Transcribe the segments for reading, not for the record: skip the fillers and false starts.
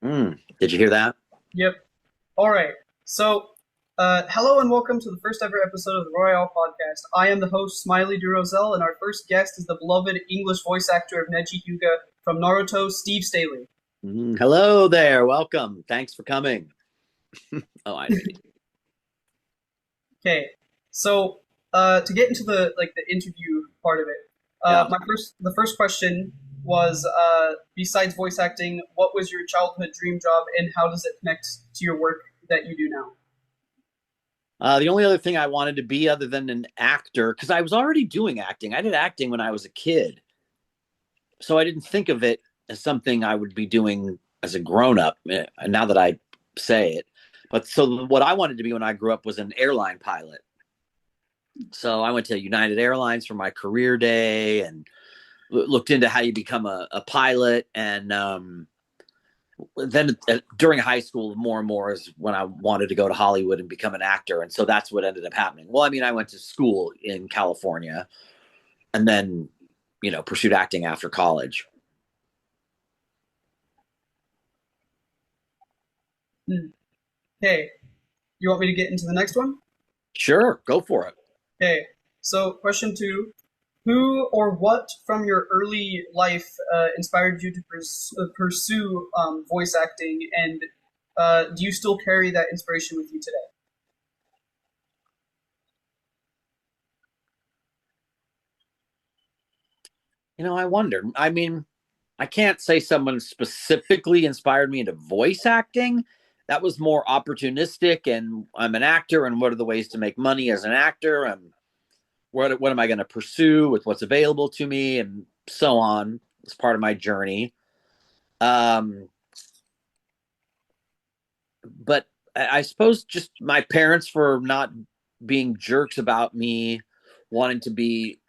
Did you hear that? Yep. All right. So, hello and welcome to the first ever episode of the Royale Podcast. I am the host, Smiley Rozel, and our first guest is the beloved English voice actor of Nejihyuga from Naruto, Steve Staley. Hello there. Welcome. Thanks for coming. Oh, I did. Okay. So, to get into the interview part of it, Yeah. the first question was, besides voice acting, what was your childhood dream job, and how does it connect to your work that you do now? The only other thing I wanted to be other than an actor, because I was already doing acting. I did acting when I was a kid. So I didn't think of it as something I would be doing as a grown up, now that I say it. But so what I wanted to be when I grew up was an airline pilot. So I went to United Airlines for my career day and looked into how you become a pilot. And then during high school, more and more is when I wanted to go to Hollywood and become an actor. And so that's what ended up happening. Well, I mean, I went to school in California and then, pursued acting after college. Okay. You want me to get into the next one? Sure, go for it. Okay. So, question two: who or what from your early life inspired you to pursue voice acting, and do you still carry that inspiration with you today? I wonder. I mean, I can't say someone specifically inspired me into voice acting. That was more opportunistic, and I'm an actor, and what are the ways to make money as an actor, and what am I going to pursue with what's available to me, and so on. It's part of my journey. Um, but I suppose just my parents for not being jerks about me wanting to be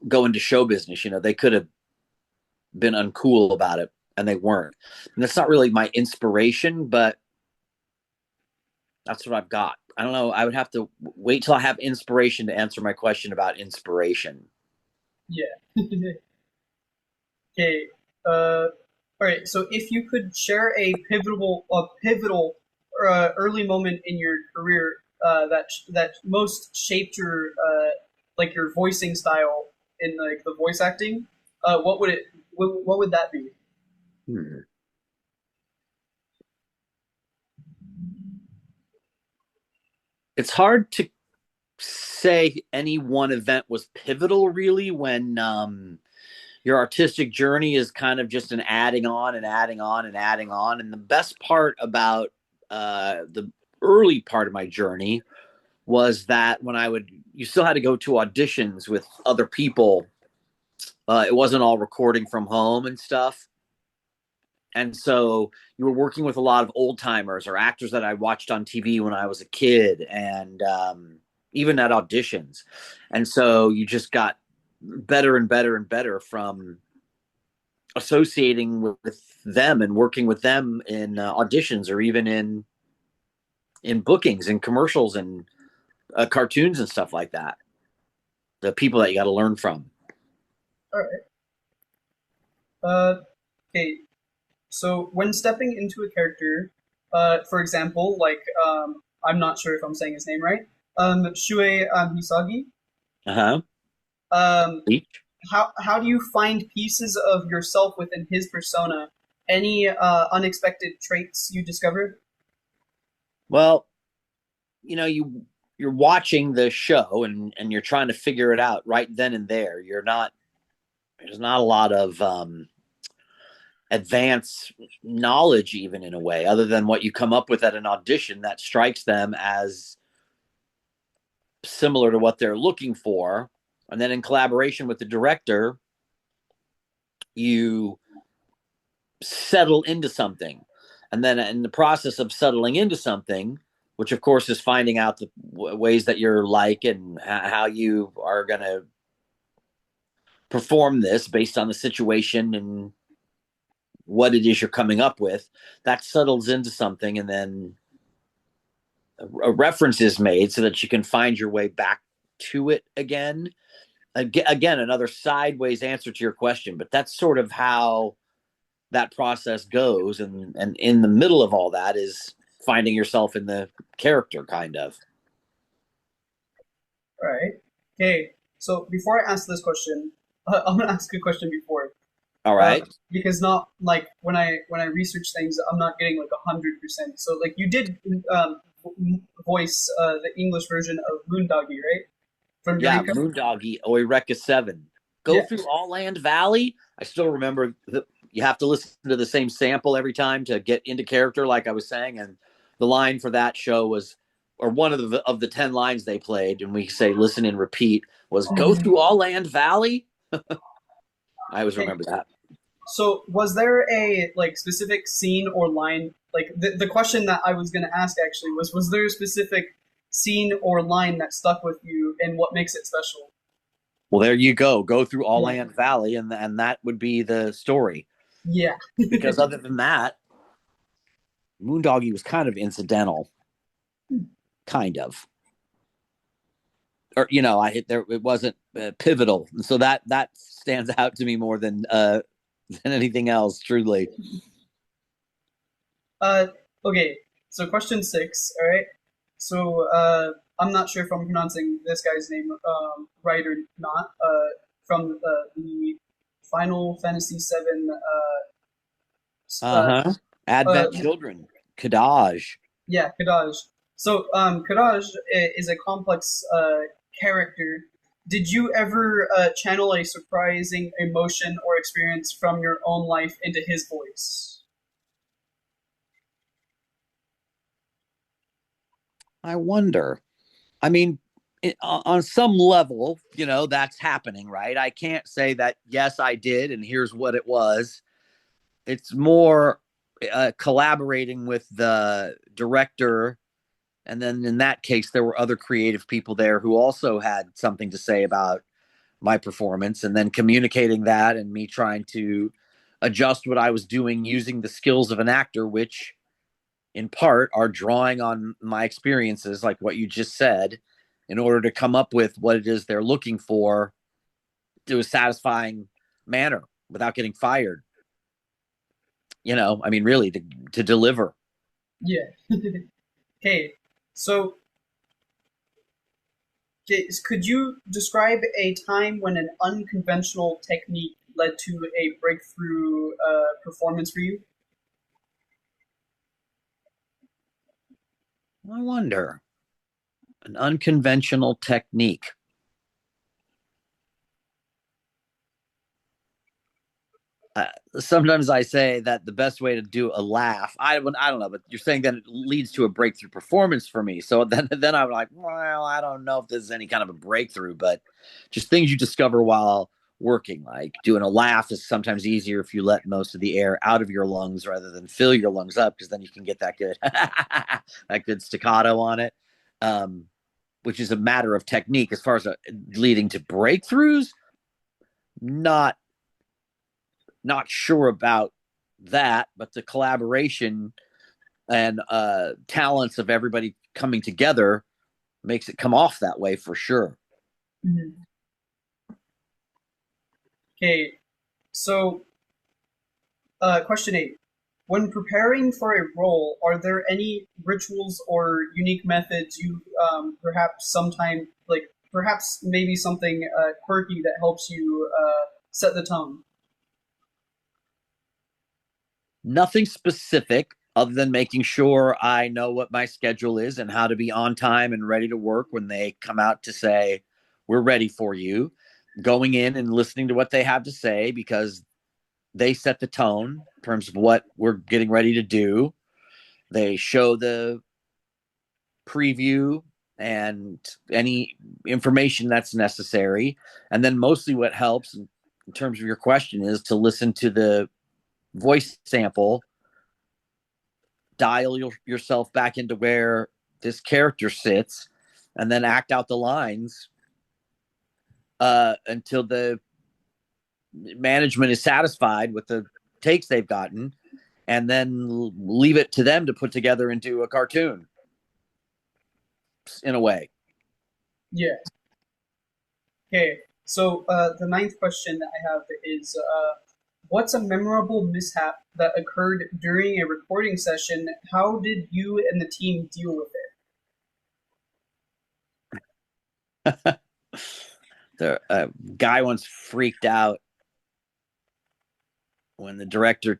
go into show business. They could have been uncool about it, and they weren't. And that's not really my inspiration, but that's what I've got. I don't know. I would have to wait till I have inspiration to answer my question about inspiration. Yeah. Okay. All right. So, if you could share a pivotal early moment in your career that most shaped your your voicing style in the voice acting, what would that be? Hmm. It's hard to say any one event was pivotal, really, when your artistic journey is kind of just an adding on and adding on and adding on. And the best part about the early part of my journey was that when you still had to go to auditions with other people. It wasn't all recording from home and stuff. And so you were working with a lot of old timers or actors that I watched on TV when I was a kid, and even at auditions. And so you just got better and better and better from associating with them and working with them in auditions, or even in bookings and commercials and cartoons and stuff like that. The people that you got to learn from. All right. Okay. So when stepping into a character, for example, I'm not sure if I'm saying his name right, Shūhei Hisagi. Uh huh. Um, how do you find pieces of yourself within his persona? Any unexpected traits you discovered? Well, you're watching the show, and you're trying to figure it out right then and there. There's not a lot of advanced knowledge, even, in a way, other than what you come up with at an audition that strikes them as similar to what they're looking for. And then in collaboration with the director, you settle into something. And then in the process of settling into something, which of course is finding out the ways that you're like and how you are going to perform this based on the situation and what it is you're coming up with, that settles into something, and then a reference is made so that you can find your way back to it again. Again, another sideways answer to your question, but that's sort of how that process goes, and in the middle of all that is finding yourself in the character, kind of. All right. Okay. So before I ask this question, I'm gonna ask a question before, All uh, right. because not like when I research things, I'm not getting like 100%. So like you did voice the English version of Moondoggie, right? From Yeah, Eureka. moondoggie, eurekaseven. Go Yeah. through all land valley. I still remember you have to listen to the same sample every time to get into character, like I was saying. And the line for that show was, or one of the 10 lines they played, and we say listen and repeat, was go Mhm. through all land valley. I always Okay. remember that. So was there a like specific scene or line? Like the question that I was gonna ask actually was there a specific scene or line that stuck with you and what makes it special? Well, there you go. Go through all Yeah. land valley, and that would be the story. Yeah. Because other than that, moondoggie was kind of incidental, kind of. Or I hit there. It wasn't pivotal, and so that stands out to me more than anything else. Truly, Uh, okay, so question six, all right? So, I'm not sure if I'm pronouncing this guy's name right or not. From the Final Fantasy VII. Uh, Advent Children, Kadaj. yeah, Kadaj. So, Kadaj is a complex character. Did you ever channel a surprising emotion or experience from your own life into his voice? I wonder. I mean, on some level, that's happening, right? I can't say that yes, I did, and here's what it was. It's more collaborating with the director. And then in that case, there were other creative people there who also had something to say about my performance, and then communicating that and me trying to adjust what I was doing using the skills of an actor, which in part are drawing on my experiences, like what you just said, in order to come up with what it is they're looking for to a satisfying manner without getting fired. I mean, really, to deliver. Yeah. Okay, so okay, could you describe a time when an unconventional technique led to a breakthrough performance for you? I wonder. An unconventional technique. uh, Sometimes I say that the best way to do a laugh, I don't know, but you're saying that it leads to a breakthrough performance for me. So then I'm like, well, I don't know if this is any kind of a breakthrough, but just things you discover while working. Like doing a laugh is sometimes easier if you let most of the air out of your lungs rather than fill your lungs up, because then you can get that good that good staccato on it. Um, which is a matter of technique. As far as leading to breakthroughs, not not sure about that, but the collaboration and talents of everybody coming together makes it come off that way for sure. Mhm. Okay, so question eight. When preparing for a role, are there any rituals or unique methods you perhaps sometime like perhaps maybe something quirky that helps you set the tone? Nothing specific other than making sure I know what my schedule is and how to be on time and ready to work when they come out to say, we're ready for you. Going in and listening to what they have to say, because they set the tone in terms of what we're getting ready to do. They show the preview and any information that's necessary. And then mostly what helps in terms of your question is to listen to the voice sample, dial yourself back into where this character sits, and then act out the lines until the management is satisfied with the takes they've gotten, and then leave it to them to put together into a cartoon in a way. Yeah. Okay. So the ninth question that I have is what's a memorable mishap that occurred during a recording session? How did you and the team deal with it? The guy once freaked out when the director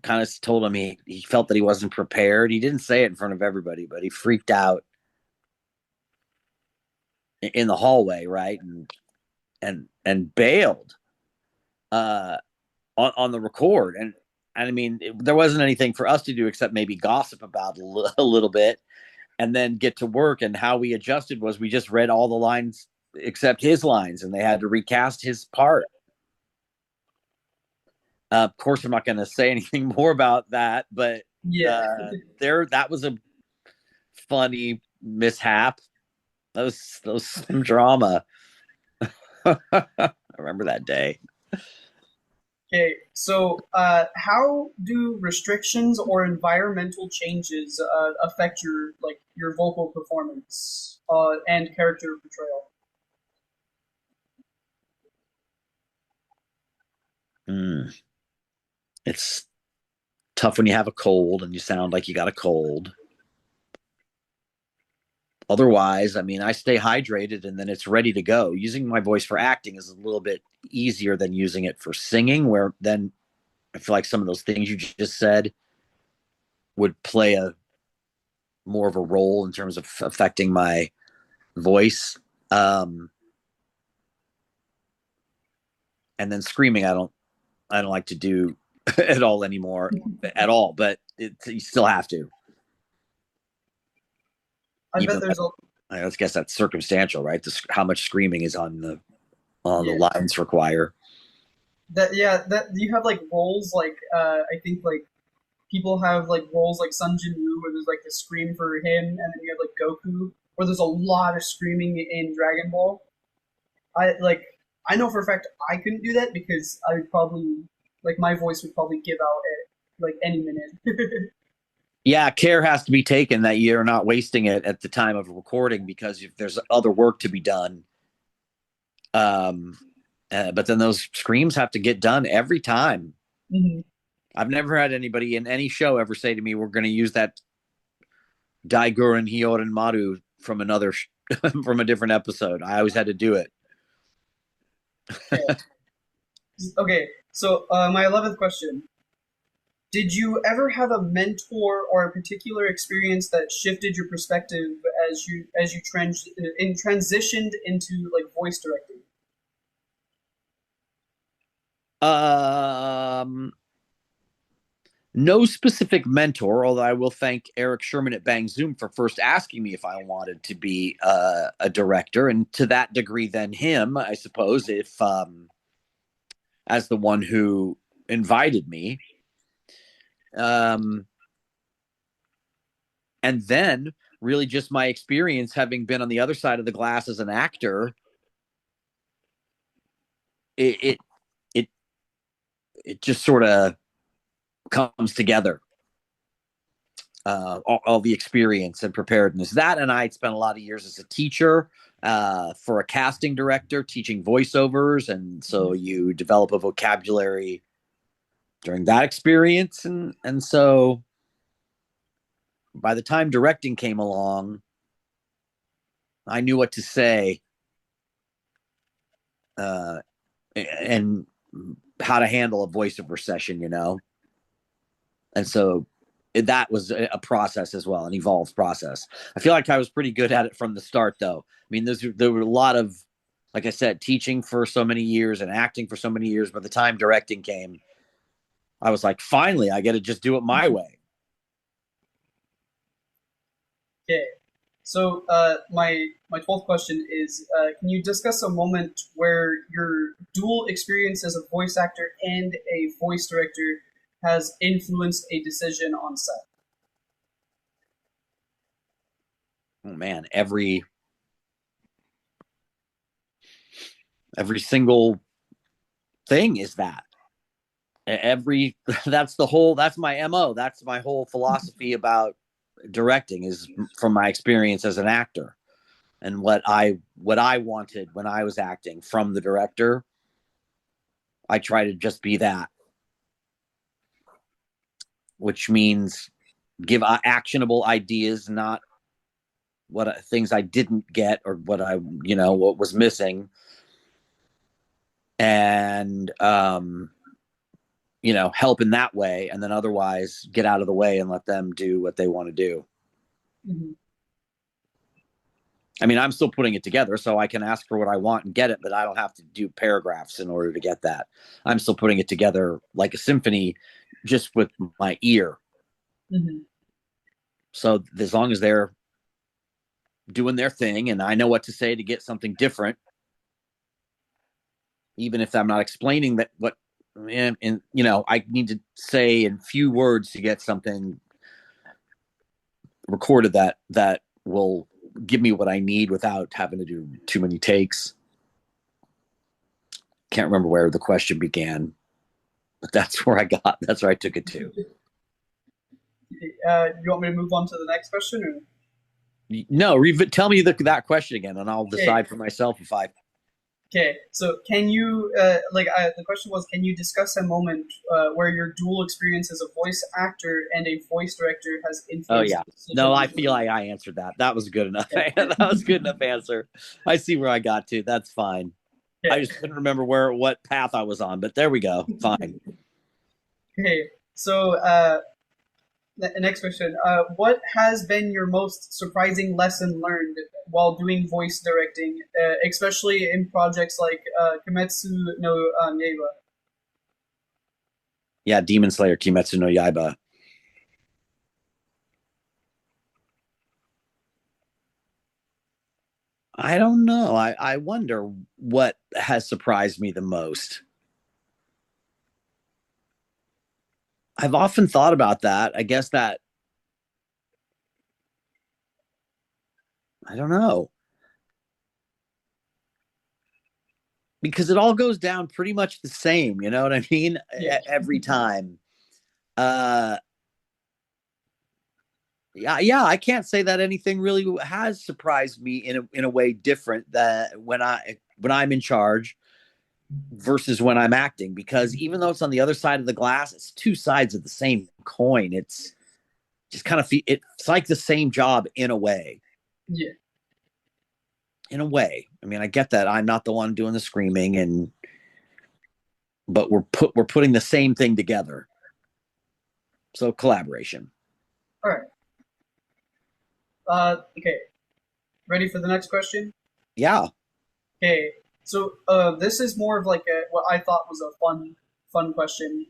kind of told him he felt that he wasn't prepared. He didn't say it in front of everybody, but he freaked out in the hallway, right? And bailed on the record. And I mean, there wasn't anything for us to do except maybe gossip about a little bit and then get to work. And how we adjusted was we just read all the lines except his lines, and they had to recast his part. Of course, I'm not going to say anything more about that, but that was a funny mishap. That was some drama. I remember that day. Okay, so how do restrictions or environmental changes affect your vocal performance and character portrayal? It's tough when you have a cold and you sound like you got a cold. Otherwise, I mean, I stay hydrated and then it's ready to go. Using my voice for acting is a little bit easier than using it for singing, where then I feel like some of those things you just said would play a more of a role in terms of affecting my voice. And then screaming, I don't like to do at all anymore at all, but you still have to. I bet there's I guess that's circumstantial, right? How much screaming is on the lines require. That you have like roles like I think like people have like roles like Sun Jin-woo where there's like the scream for him, and then you have like Goku where there's a lot of screaming in Dragon Ball. I know for a fact I couldn't do that because I would probably like my voice would probably give out at like any minute. Yeah, care has to be taken that you're not wasting it at the time of recording, because if there's other work to be done, but then those screams have to get done every time. Mm-hmm. I've never had anybody in any show ever say to me, "We're going to use that Daiguren Hyorin Maru from another from a different episode." I always had to do it. Okay, so my 11th question. Did you ever have a mentor or a particular experience that shifted your perspective as you transitioned into like voice directing? No specific mentor, although I will thank Eric Sherman at Bang Zoom for first asking me if I wanted to be a director, and to that degree, then him, I suppose, if as the one who invited me. And then really just my experience having been on the other side of the glass as an actor, it just sort of comes together. All the experience and preparedness. That, and I'd spent a lot of years as a teacher for a casting director, teaching voiceovers, and so you develop a vocabulary during that experience, and so by the time directing came along, I knew what to say and how to handle a voiceover session, and so that was a process as well, an evolved process. I feel like I was pretty good at it from the start, though. I mean, there were a lot of, like I said, teaching for so many years and acting for so many years. By the time directing came, I was like, finally, I get to just do it my way. Okay, so my 12th question is: can you discuss a moment where your dual experience as a voice actor and a voice director has influenced a decision on set? Oh man, every single thing is that. That's my MO. That's my whole philosophy about directing, is from my experience as an actor and what I wanted when I was acting from the director. I try to just be that. which means give actionable ideas, not what things I didn't get or what what was missing. And, help in that way. And then otherwise get out of the way and let them do what they want to do. Mm-hmm. I mean, I'm still putting it together, so I can ask for what I want and get it, but I don't have to do paragraphs in order to get that. I'm still putting it together like a symphony, just with my ear. Mm-hmm. So as long as they're doing their thing and I know what to say to get something different, even if I'm not explaining that I need to say in few words to get something recorded that will give me what I need without having to do too many takes. Can't remember where the question began, but that's where I took it to. You want me to move on to the next question? Or? No, tell me that question again, and I'll decide for myself if I. Okay, so can you, the question was, can you discuss a moment where your dual experience as a voice actor and a voice director has influenced? Oh yeah, no, I feel like I answered that. That was good enough. That was a good enough answer. I see where I got to. That's fine. Okay. I just couldn't remember what path I was on, but there we go. Fine. Okay, so next question. What has been your most surprising lesson learned while doing voice directing, especially in projects like kimetsunoyaiba? Yeah, Demonslayer, kimetsunoyaiba. I don't know. I wonder what has surprised me the most. I've often thought about that. I guess that I don't know. Because it all goes down pretty much the same, you know what I mean? Yeah. Every time. Yeah, I can't say that anything really has surprised me in a way different that when I'm in charge versus when I'm acting, because even though it's on the other side of the glass, it's two sides of the same coin. It's just kind of it's like the same job in a way. Yeah. In a way. I mean, I get that I'm not the one doing the screaming, but we're putting the same thing together. So collaboration. All right. Okay. Ready for the next question? Yeah. Okay. So this is more of like what I thought was a fun question.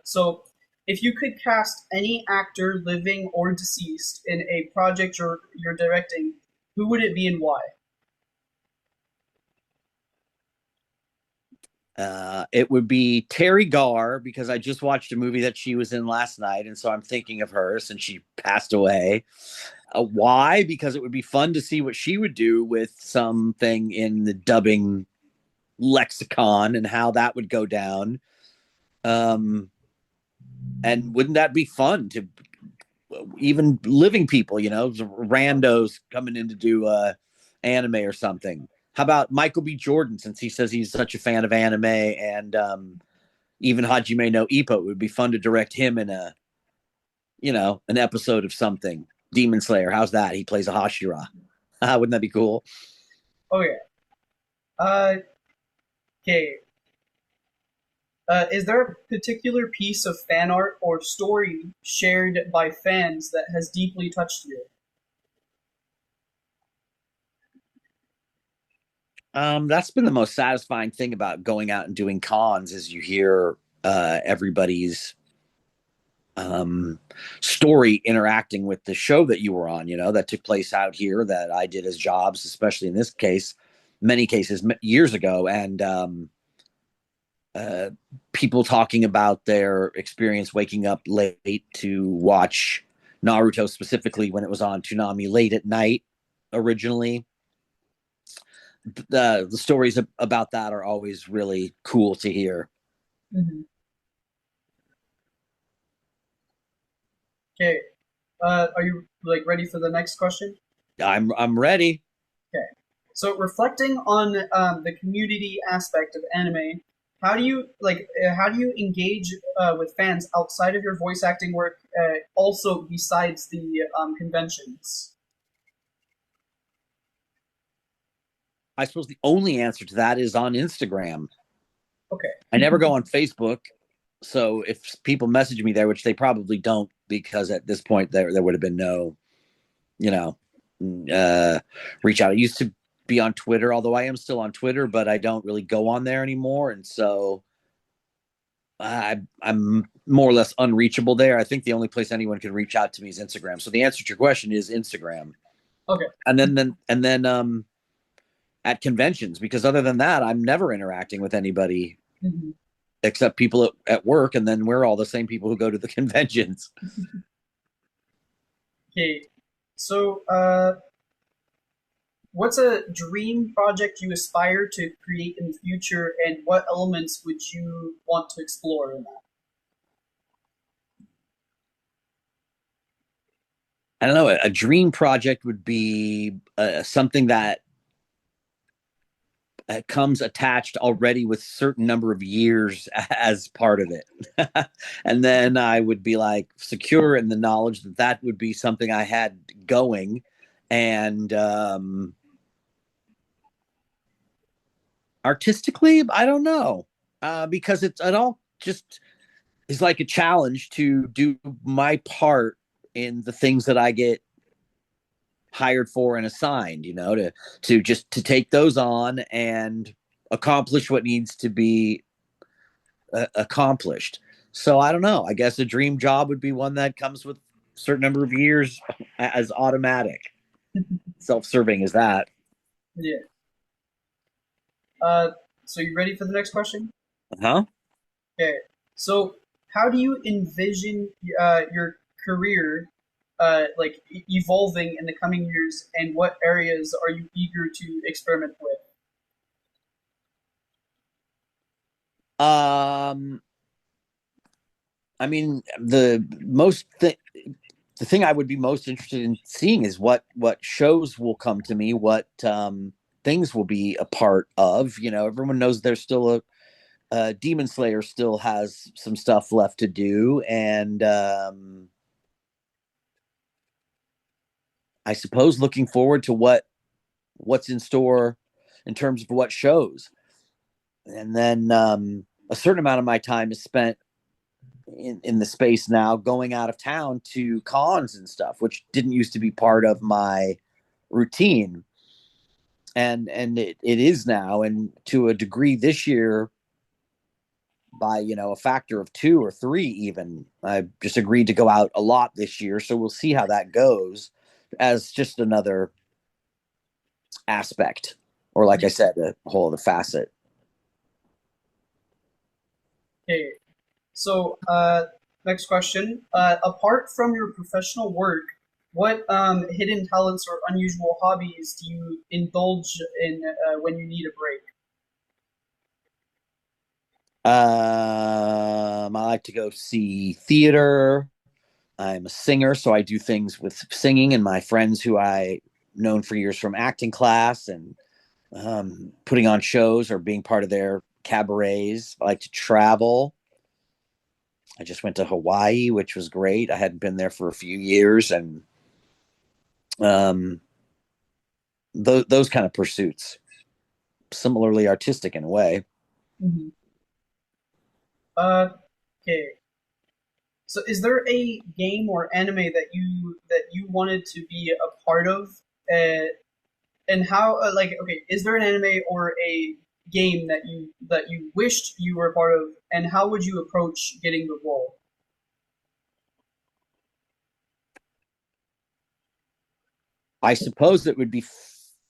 So if you could cast any actor, living or deceased, in a project you're directing, who would it be and why? It would be Terry Garr, because I just watched a movie that she was in last night, and so I'm thinking of her since she passed away. Why? Because it would be fun to see what she would do with something in the dubbing lexicon and how that would go down. And wouldn't that be fun to even living people, randos coming in to do anime or something? How about Michael B. Jordan, since he says he's such a fan of anime, and even hajimenoippo? It would be fun to direct him in an episode of something. Demon Slayer, how's that? He plays a Hashira. Wouldn't that be cool? Oh yeah. Okay. Is there a particular piece of fan art or story shared by fans that has deeply touched you? That's been the most satisfying thing about going out and doing cons, is you hear everybody's story interacting with the show that you were on, that took place out here, that I did as jobs, especially in this case, many cases years ago. And people talking about their experience waking up late to watch Naruto, specifically when it was on Toonami late at night originally. The stories about that are always really cool to hear. Mm-hmm. Okay. Are you ready for the next question? I'm ready. Okay. So reflecting on the community aspect of anime, how do you how do you engage with fans outside of your voice acting work? Also, besides the conventions. I suppose the only answer to that is on Instagram. Okay. I never go on Facebook. So if people message me there, which they probably don't, because at this point there would have been no, you know, reach out. I used to be on Twitter, although I am still on Twitter, but I don't really go on there anymore. And so I'm more or less unreachable there. I think the only place anyone can reach out to me is Instagram. So the answer to your question is Instagram. Okay. And then at conventions, because other than that, I'm never interacting with anybody Mm-hmm. except people at work, and then we're all the same people who go to the conventions. Okay. So, what's a dream project you aspire to create in the future, and what elements would you want to explore in that? I don't know. A dream project would be something that comes attached already with certain number of years as part of it. And then I would be like secure in the knowledge that that would be something I had going. And artistically, I don't know, because it all just is like a challenge to do my part in the things that I get hired for and assigned, to take those on and accomplish what needs to be accomplished. So I don't know. I guess a dream job would be one that comes with a certain number of years as automatic. Self-serving as that. Yeah. Uh, so you ready for the next question? Huh? Okay. So, how do you envision your career evolving in the coming years, and what areas are you eager to experiment with? Um, I mean, the thing I would be most interested in seeing is what shows will come to me, what things will be a part of. Everyone knows there's still a Demon Slayer still has some stuff left to do, and I suppose looking forward to what's in store in terms of what shows. And then a certain amount of my time is spent in the space now going out of town to cons and stuff, which didn't used to be part of my routine. And it is now, and to a degree this year, by a factor of 2 or 3 even. I just agreed to go out a lot this year, so we'll see how that goes as just another aspect, or like I said, a whole other facet. Okay. So, next question. Apart from your professional work, what hidden talents or unusual hobbies do you indulge in when you need a break? I like to go see theater. I'm a singer, so I do things with singing, and my friends who I known for years from acting class and putting on shows or being part of their cabarets. I like to travel. I just went to Hawaii, which was great. I hadn't been there for a few years, and um, those kind of pursuits, similarly artistic in a way. Mm-hmm. Okay. So, is there a game or anime that you wanted to be a part of, uh, and how? Okay, is there an anime or a game that you wished you were a part of, and how would you approach getting the role? I suppose it would be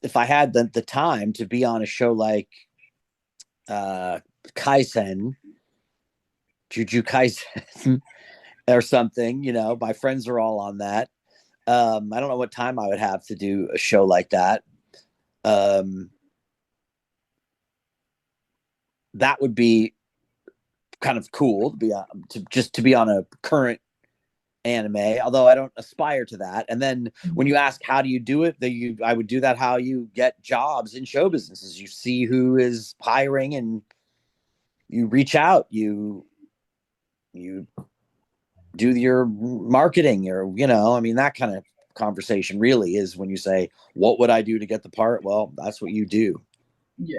if I had the time to be on a show like uh, Kaisen, Juju Kaisen, or something. My friends are all on that. I don't know what time I would have to do a show like that. Um, that would be kind of cool to be on a current anime, although I don't aspire to that. And then when you ask how do you do it, I would do that how you get jobs in show businesses. You see who is hiring and reach out, you do your marketing, or I mean, that kind of conversation really is when you say, what would I do to get the part? Well, that's what you do. Yeah.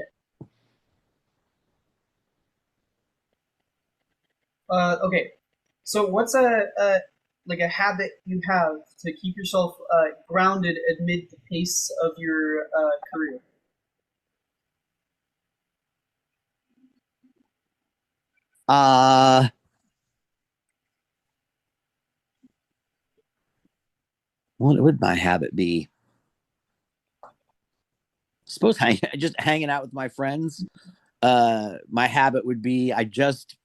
Okay. So what's a like a habit you have to keep yourself grounded amid the pace of your career? uh what would my habit be? Suppose just hanging out with my friends. My habit would be, I just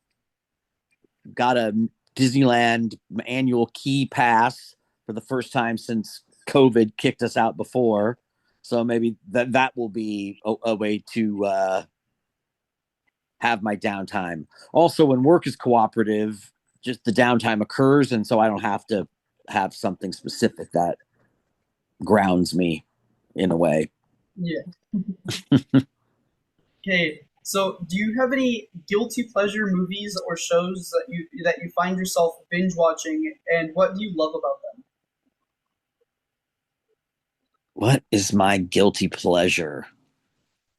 got a Disneyland annual key pass for the first time since COVID kicked us out before. So maybe that will be a way to have my downtime. Also, when work is cooperative, just the downtime occurs, and so I don't have to have something specific that grounds me in a way. Yeah. Okay. So do you have any guilty pleasure movies or shows that you find yourself binge watching, and what do you love about them? What is my guilty pleasure?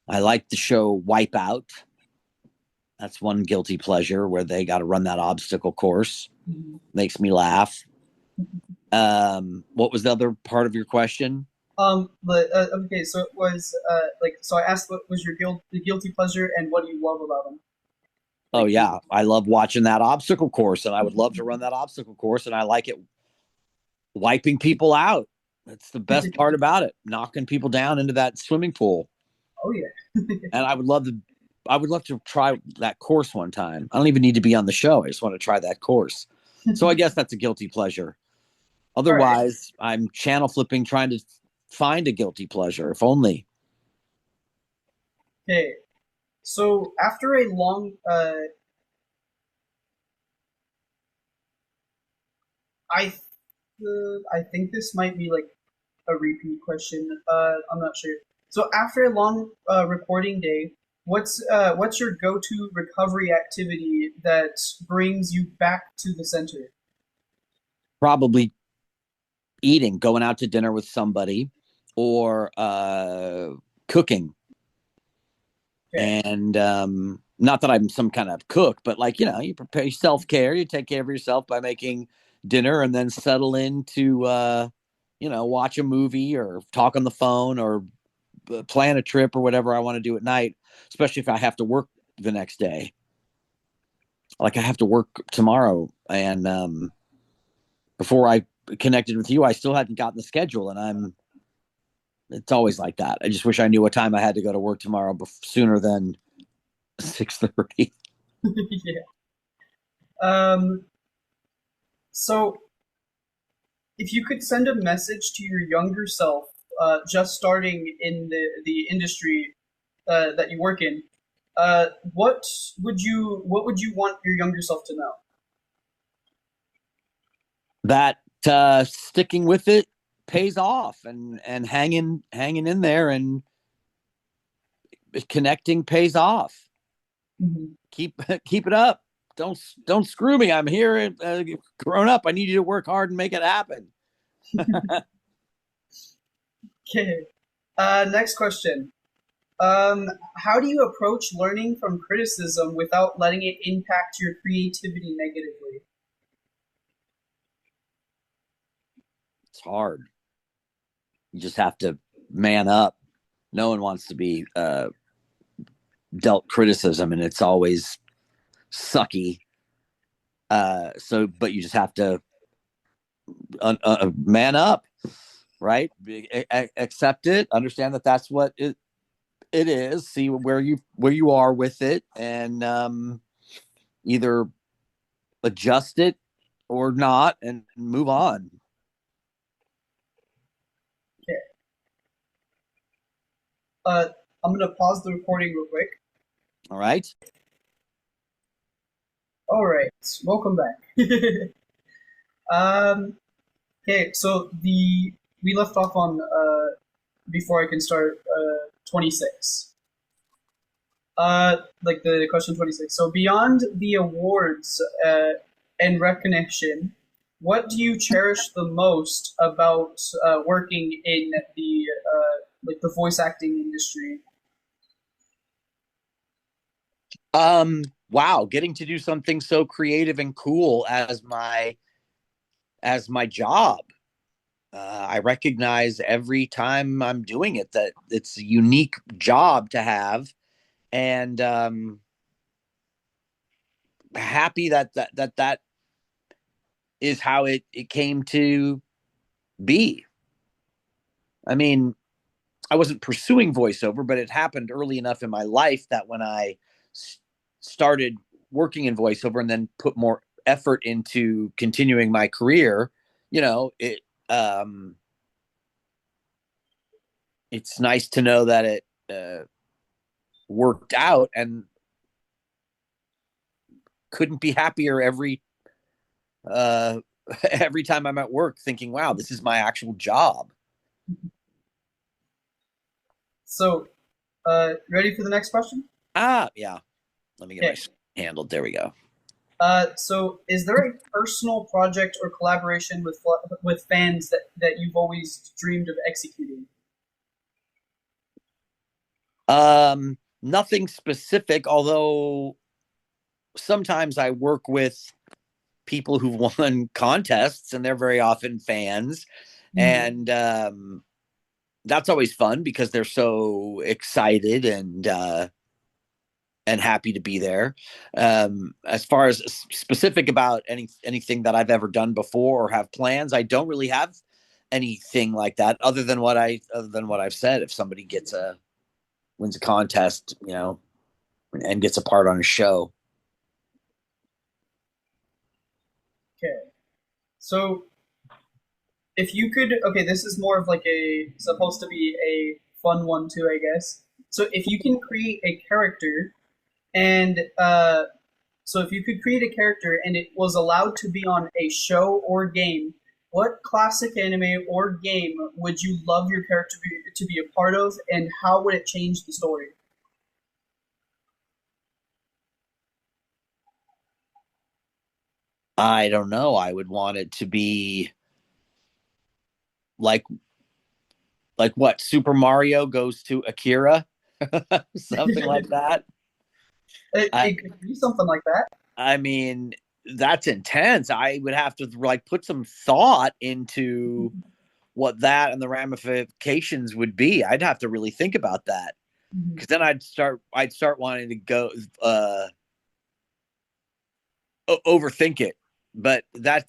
I like the show Wipeout. That's one guilty pleasure where they got to run that obstacle course. Mhm. Makes me laugh. What was the other part of your question? But okay, so it was so I asked what was your guilty pleasure and what do you love about them? Oh Like, yeah, I love watching that obstacle course, and I would love to run that obstacle course, and I like it wiping people out. That's the best part about it, knocking people down into that swimming pool. oh yeah, And I would love to try that course one time. I don't even need to be on the show. I just want to try that course. So I guess that's a guilty pleasure. all right, Otherwise, I'm channel flipping, trying to find a guilty pleasure, if only. okay. So after a long, I I think this might be like a repeat question. I'm not sure. So after a long recording day, what's your go-to recovery activity that brings you back to the center? Probably eating, going out to dinner with somebody, or cooking. Okay. And not that I'm some kind of cook, but like, you prepare self care, you take care of yourself by making dinner, and then settle in to, watch a movie or talk on the phone, or plan a trip or whatever I want to do at night, especially if I have to work the next day. Like I have to work tomorrow, and before I connected with you, I still hadn't gotten the schedule, and it's always like that. I just wish I knew what time I had to go to work tomorrow sooner than 6:30. Yeah. Um. So if you could send a message to your younger self, just starting in the industry that you work in, what would you want your younger self to know? That sticking with it pays off, and hanging in there and connecting pays off. Mhm. Keep it up. Don't screw me. I'm here, grown up. I need you to work hard and make it happen. Okay. Next question. How do you approach learning from criticism without letting it impact your creativity negatively? It's hard. You just have to man up. No one wants to be dealt criticism, and it's always sucky. But you just have to man up, right? Accept it. Understand that that's what it is. See where you are with it, and either adjust it or not, and move on. Okay. Uh, I'm gonna pause the recording real quick. All right. All right, welcome back. um, okay, so the we left off on before I can start 26. Like the question 26. So beyond the awards and recognition, what do you cherish the most about working in the like the voice acting industry? Wow, getting to do something so creative and cool as my job. I recognize every time I'm doing it that it's a unique job to have, and happy that is how it came to be. I mean, I wasn't pursuing voiceover, but it happened early enough in my life that when I started working in voiceover and then put more effort into continuing my career, you know, it's nice to know that it worked out, and couldn't be happier uh, every time I'm at work thinking, wow, this is my actual job. So, ready for the next question? Yeah. Let me get Okay. my handled. There we go. So, is there a personal project or collaboration with fans that you've always dreamed of executing? Nothing specific, although sometimes I work with people who've won contests and they're very often fans. Mhm. And that's always fun because they're so excited and happy to be there. As far as specific about anything that I've ever done before or have plans, I don't really have anything like that other than what I've said. If somebody wins a contest, and gets a part on a show. Okay. So, if you could, okay, this is more of like a supposed to be a fun one too, I guess. So, if you can create a character and so if you could create a character and it was allowed to be on a show or game, what classic anime or game would you love your character to be a part of, and how would it change the story? I don't know. I would want it to be like what Super Mario goes to Akira, something like that. I It could be something like that. I mean, that's intense. I would have to like put some thought into what that and the ramifications would be. I'd have to really think about that, Mhm. because then I'd start wanting to go overthink it. But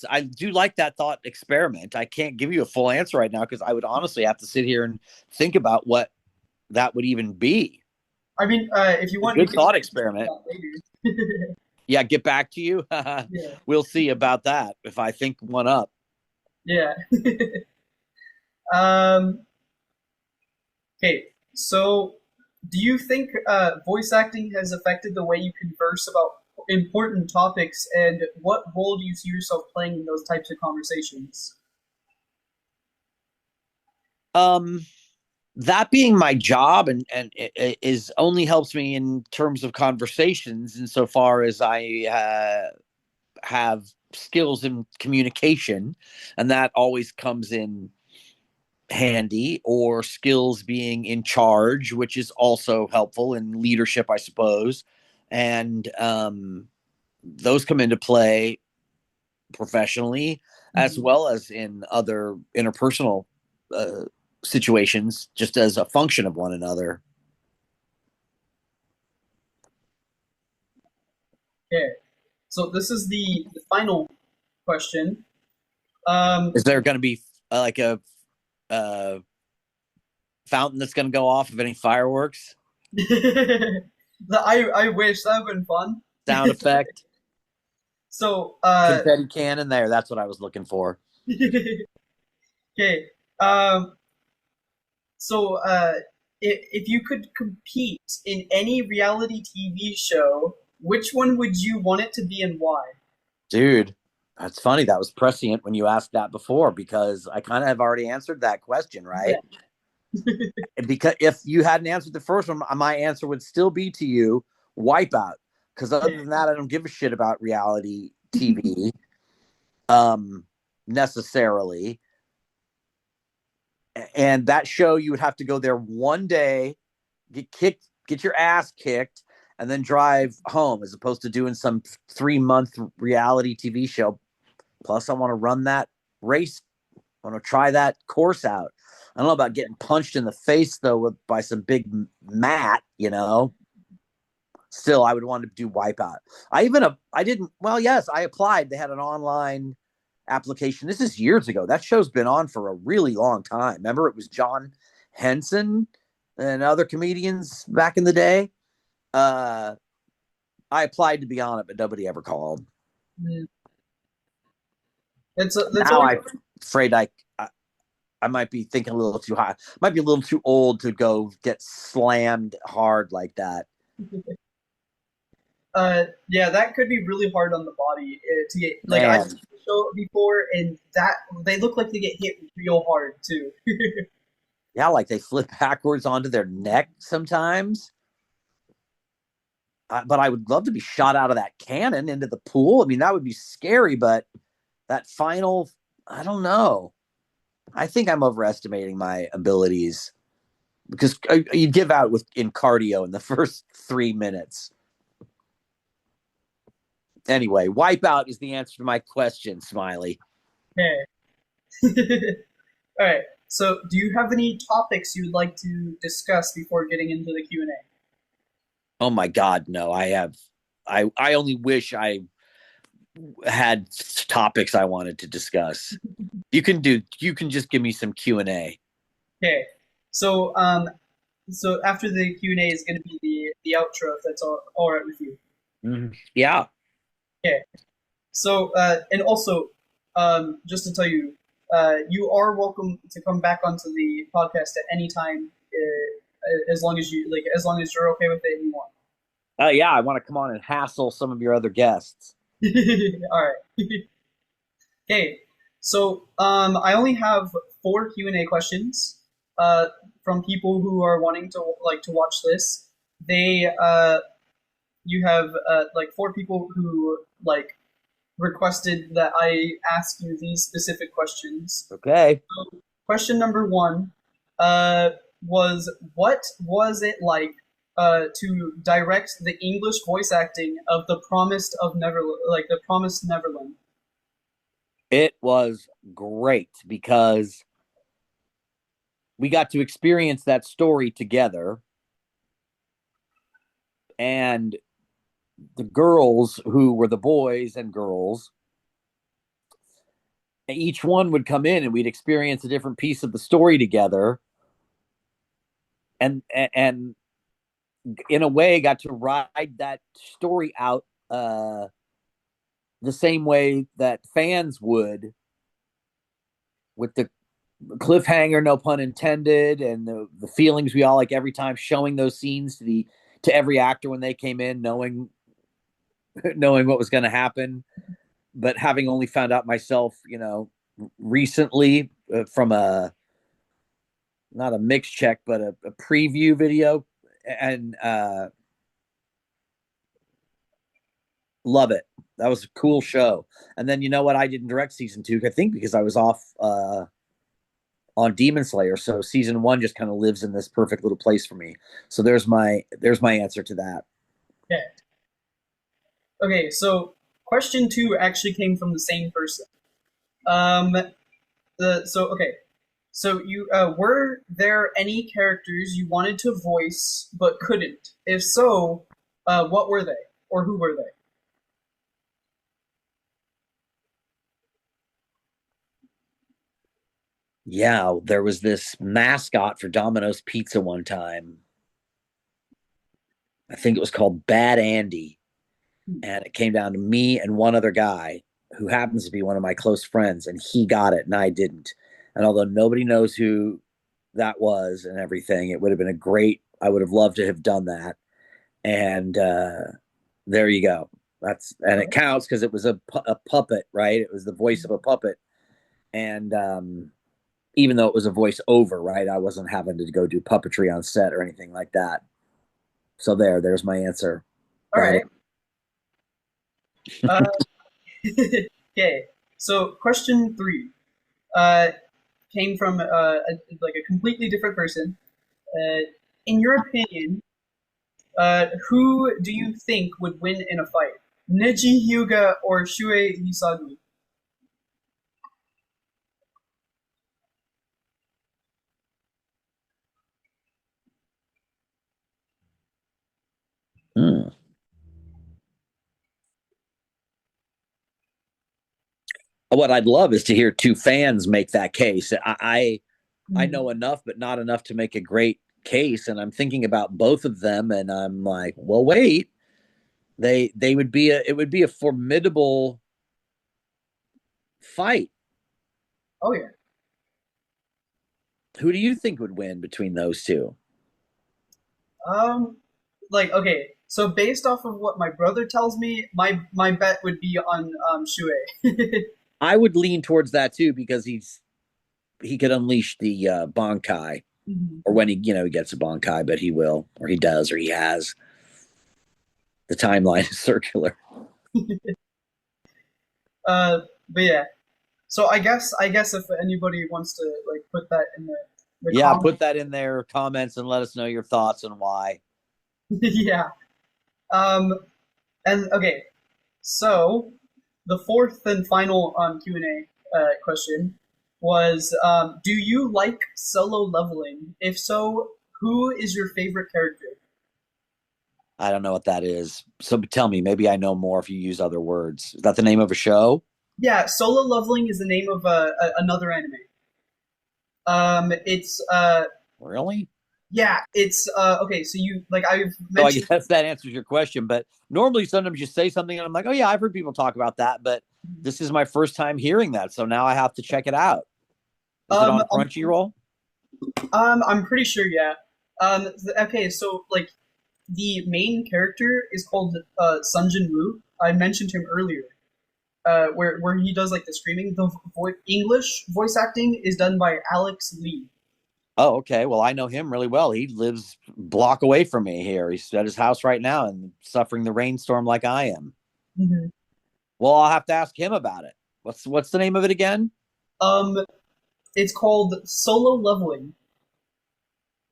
I do like that thought experiment. I can't give you a full answer right now because I would honestly have to sit here and think about what that would even be. I mean, if you A want, you good can thought answer experiment. that later. Yeah, get back to you. Yeah, We'll see about that if I think one up. yeah. um, okay, so do you think voice acting has affected the way you converse about important topics, and what role do you see yourself playing in those types of conversations? Um, that being my job, and it is only helps me in terms of conversations insofar as I have skills in communication, and that always comes in handy, or skills being in charge, which is also helpful in leadership, I suppose. And those come into play professionally as Mhm. well as in other interpersonal uh, situations, just as a function of one another. Okay, so this is the final question. Um, Is there going to be like a uh, fountain that's going to go off of any fireworks, I wish that would have been fun. sound effect, So, confetti cannon? There, that's what I was looking for. okay. Um, so, if you could compete in any reality TV show, which one would you want it to be and why? Dude, that's funny. That was prescient when you asked that before, because I kind of have already answered that question, Yeah. right? Because if you hadn't answered the first one, my answer would still be to you, Wipeout. Because other than that, I don't give a shit about reality TV necessarily. And that show, you would have to go there one day, get your ass kicked, and then drive home, as opposed to doing some 3-month reality TV show. Plus, I want to run that race. I want to try that course out. I don't know about getting punched in the face though by some big mat, Still, I would want to do Wipeout. I didn't. Well, yes, I applied. They had an online application. This is years ago. That show's been on for a really long time. Remember, it was John Henson and other comedians back in the day. I applied to be on it, but nobody ever called. That's now I'm afraid I might be thinking a little too high. Might be a little too old to go get slammed hard like that. Yeah, that could be really hard on the body to get. Like, I've seen the show before, and that they look like they get hit real hard too. Yeah, like they flip backwards onto their neck sometimes. But I would love to be shot out of that cannon into the pool. I mean, that would be scary, but that final, I don't know. I think I'm overestimating my abilities because you give out in cardio in the first 3 minutes. Anyway, Wipeout is the answer to my question, Smiley. Okay. All right. So, do you have any topics you'd like to discuss before getting into the Q&A? Oh my God, no. I only wish I had topics I wanted to discuss. You can just give me some Q&A. Okay. So, so after the Q&A is going to be the outro, if that's all right with you. Mm-hmm. Yeah. Okay. So, and also, just to tell you, you are welcome to come back onto the podcast at any time, as long as you're okay with it and you want. Yeah, I want to come on and hassle some of your other guests. All right. Okay. So, I only have 4 Q&A questions, from people who are wanting to watch this. You have 4 people who requested that I ask you these specific questions. Okay. So, question number 1 was, what was it like to direct the English voice acting of The Promised Neverland? It was great because we got to experience that story together, and the girls who were the boys and girls, each one would come in and we'd experience a different piece of the story together, and in a way got to ride that story out the same way that fans would, with the cliffhanger, no pun intended, and the feelings we all like every time, showing those scenes to every actor when they came in, knowing what was going to happen, but having only found out myself, recently, from not a mix check, but a preview video, and love it. That was a cool show. And then, you know what? I didn't direct season 2, I think, because I was off on Demon Slayer. So season 1 just kind of lives in this perfect little place for me. So there's my answer to that. Okay. Okay, so question 2 actually came from the same person. So you were there any characters you wanted to voice but couldn't? If so, what were they, or who were they? Yeah, there was this mascot for Domino's Pizza one time. I think it was called Bad Andy. And it came down to me and one other guy who happens to be one of my close friends, and he got it and I didn't. And although nobody knows who that was and everything, it would have been I would have loved to have done that. And there you go. And it counts because it was a puppet, right? It was the voice of a puppet. And even though it was a voice over, right? I wasn't having to go do puppetry on set or anything like that. So there's my answer. All right. Okay. So question 3 uh, came from like a completely different person. In your opinion, who do you think would win in a fight? Neji Hyūga or Shūhei Hisagi? Hmm. What I'd love is to hear two fans make that case. I know enough, but not enough to make a great case. And I'm thinking about both of them, and I'm like, well, wait, they would be it would be a formidable fight. Oh yeah. Who do you think would win between those two? Um, like okay. So based off of what my brother tells me, my bet would be on Shūhei. I would lean towards that too because he could unleash the Bankai, or when he gets a Bankai, but he will, or he does, or he has. The timeline is circular. But yeah. So I guess if anybody wants to like put that in the Yeah, comments, put that in their comments and let us know your thoughts and why. yeah. Um, and okay, so the fourth and final Q&A question was, do you like solo leveling? If so, who is your favorite character? I don't know what that is. So tell me, maybe I know more if you use other words. Is that the name of a show? Yeah, solo leveling is the name of another anime. It's Really? yeah, it's okay. So you like I've So I mentioned. guess that answers your question. But normally, sometimes you say something, and I'm like, oh yeah, I've heard people talk about that, but this is my first time hearing that, so now I have to check it out. Is it Um, on um, Crunchyroll? I'm pretty sure. Yeah. Okay, so like the main character is called Sunjin Woo. I mentioned him earlier. Where he does like the screaming. The English voice acting is done by Alex Lee. Oh, okay. Well, I know him really well. He lives a block away from me here. He's at his house right now and suffering the rainstorm like I am. Mm-hmm. Well, I'll have to ask him about it. What's the name of it again? Um, it's called Solo Leveling.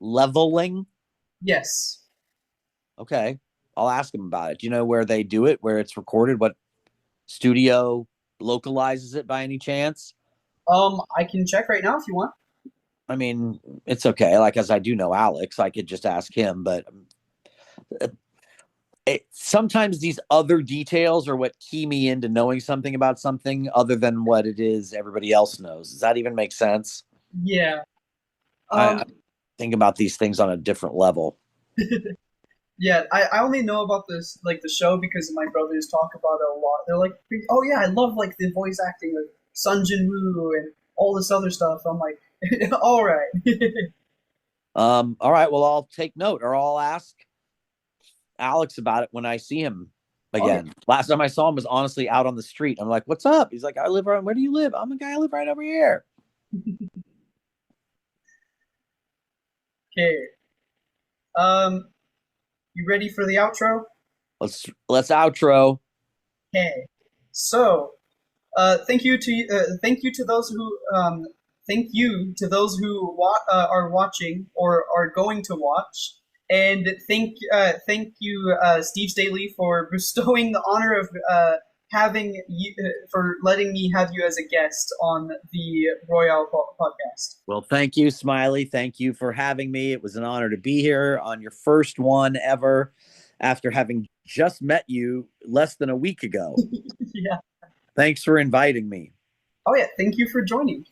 Leveling. Yes. Okay. I'll ask him about it. Do you know where they do it, where it's recorded? What studio localizes it by any chance? I can check right now if you want. I mean, it's okay. Like, as I do know Alex, I could just ask him, but sometimes these other details are what key me into knowing something about something other than what it is everybody else knows. Does that even make sense? Yeah. I Um, think about these things on a different level. yeah. I only know about this like the show because my brothers talk about it a lot. They're like, oh yeah, I love like the voice acting of Sun Jin Woo and all this other stuff. I'm like, all right. All right. Well, I'll take note, or I'll ask Alex about it when I see him Okay. again. Last time I saw him was honestly out on the street. I'm like, "What's up?" He's like, "I live right. Where do you live?" I'm a guy. I live right over here. Okay. Um, you ready for the outro? Let's outro. Okay. So, thank you to those who thank you to those who are watching or are going to watch, and thank you Steve Staley for bestowing the honor of having you for letting me have you as a guest on the Royale podcast. Well, thank you, Smiley. Thank you for having me. It was an honor to be here on your first one ever after having just met you less than a week ago. Yeah. Thanks for inviting me. Oh yeah. Thank you for joining.